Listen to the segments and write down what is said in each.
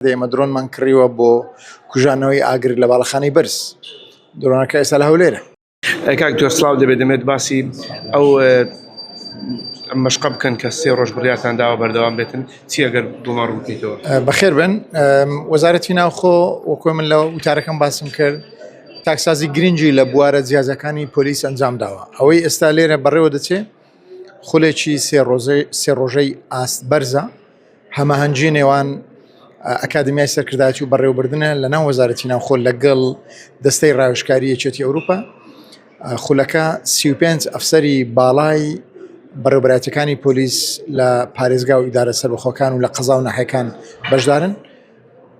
ئێمە درۆنمان کڕیوە بۆ کوژانەوەی ئاگر لە باڵەخانەی بەرز. درۆنەکە ئێستا لە هەولێرە. کاک تۆ سڵاو دەبێت دەمێت باسی ئەو مەشقە بکەن کە 3 ڕۆژ بڕیاتان داوە بەردەوام بێتن چی ئەگەر دوومار بکەیتەوە؟ بەخێر بن. وەزارەتی ناوخۆ وەکو من لە وتارەکەم باسم کرد تاکسازی گرنگی لە بوارە جیازەکانی پۆلیس ئەنجام داوە. ئەوەی ئێستا لێرە بەڕێوە دەچێت خولێکی 3 ڕۆژەی ئاست بەرزە هەماهەنگی نێوان ئەکادمیای سەرکردایەتی و بەڕێوەبردنە لە ناو وەزارەتی ناوخۆ لەگەڵ دەستەی ڕاوێژکاری یەکێتی ئەوروپا. خولەکە 35 ئەفسەری باڵای بەڕێوەبەرایەتەکانی پۆلیس لە پارێزگا و ئیدارە سەربەخۆکان و لە قەزا و ناحەکان بەشدارن.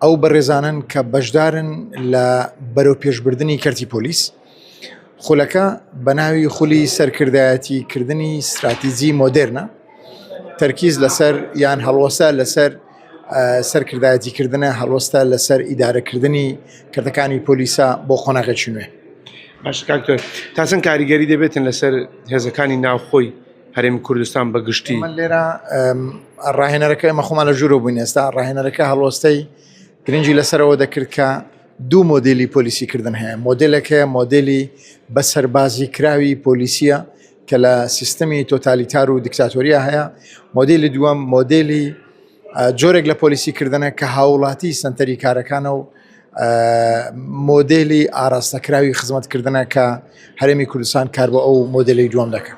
ئەو بەڕێزانن کە بەشدارن لە بەرەو پێشبردننی کەرتی پۆلیس. خولەکە بە ناوی خولی سەرکردایەتی کردنی استراتیجی مۆدێرنە، تەرکیز لەسەر یان هەڵوەسە لەسەر سەرکردایەتیکردنە، هەڵوەستە لەسەر ئیدارەکردنی کردەکانی پۆلیسا بۆ قۆناغێکی نوێ. باش کاکتۆر تا چەند کاریگەری دەبێتن لەسەر هێزەکانی ناوخۆی هەرێمی کوردستان بەگشتی؟ من لێرە ڕاهێنەرەکە ئێمە خۆمان لە ژوورەوە بووین. ئێستا ڕاهێنەرەکە هەڵوەستەی گرنگی لەسەرەوە دەکرد کە دوو مۆدێلی پۆلیسیکردن هەیە. مۆدێلەکە مۆدێلی بە سەربازی کراوی پۆلیسیە کە لە سیستەمی تۆتالیتار و دیکتاتۆریە هەیە. مۆدێلی دووەم مۆدێلی جۆرێک لە پۆلیسیکردنە کە هاوڵاتی سنتەری کارەکانە و مۆدێلی ئاراستەکراوی خزمەتکردنە کە هەرێمی کوردستان کار بۆ ئەو مۆدێلی دووەم دەکەم.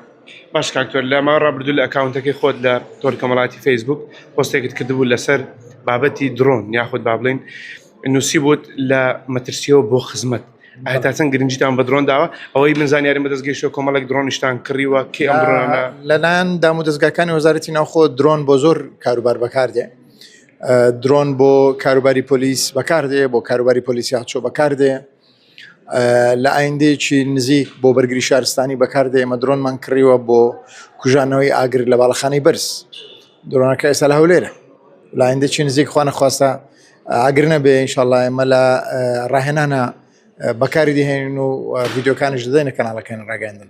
باش کاکتۆر لە ماوە ڕابردوو لە ئەکاونتەکەی خۆت لە تۆڕی کۆمەڵایەتی فەیسبوک پۆستێکت کردبوو لەسەر بابەتی درۆن یاخود با بڵێن نووسی بوت لە مەترسیەوە بۆ خزمەت. ئایا چەند گرنگیتان بە درۆن داوە؟ ئەوەی من زانیاری بەدەستگەیشتەوە کۆمەڵێک درۆنیشتان کڕیوە کێ ئەم درۆنانە؟ لەلایەن دام و دەستگاکانی وەزارەتی ناوخۆ درۆن بۆ زۆر کاروبار بەکاردێ. درۆن بۆ کاروباری پۆلیس بەکاردێ، بۆ کاروباری پۆلیسی هاتچۆ بەکاردێ، لە ئایندەیەکی نزیک بۆ بەرگری شارستانی بەکاردێ. ئێمە درۆنمان کڕیوە بۆ کوژانەوەی ئاگر لە باڵەخانەی بەرز. درۆنەکە ئێستا لە هەولێرە. لە ئایندەیەکی نزیک خوا نەخواستە ئاگر نەبێ ئینشاڵڵا ئێمە لە ڕاهێنانە بەکاری دەهێنین و ڤیدیۆکانیش دەدەینە کەناڵەکان ڕاگەیاندن.